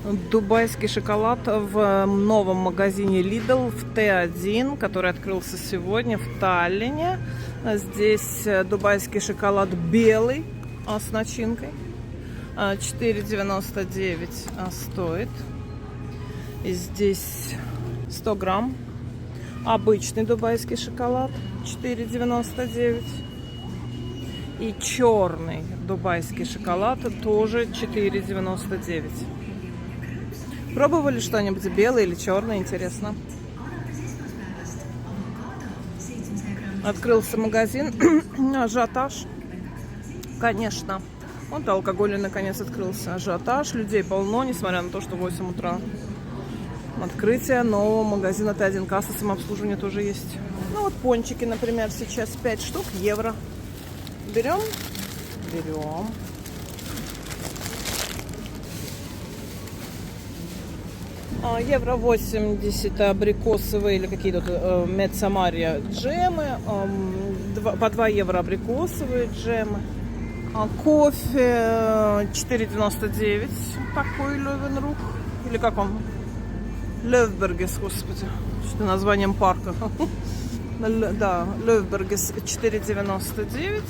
Дубайский шоколад в новом магазине Lidl в Т1, который открылся сегодня в Таллине. Здесь дубайский шоколад белый с начинкой. 4,99 стоит. И здесь 100 грамм. Обычный дубайский шоколад 4,99. И черный дубайский шоколад тоже 4,99. Пробовали что-нибудь белое или черное, интересно? Открылся магазин. Ажиотаж. Конечно. Вот алкоголь наконец открылся. Ажиотаж. Людей полно, несмотря на то, что 8 утра. Открытие нового магазина Т1. Касса самообслуживания тоже есть. Ну вот пончики, например, сейчас 5 штук, евро. Берем? Берем. Евро 80 абрикосовые или какие-то Медсамария джемы. По 2 евро абрикосовые джемы. Кофе 4,99. Такой Левенрух. Или как он? Левбергес, господи. Что названием парка. Да, Левбергес 4,99.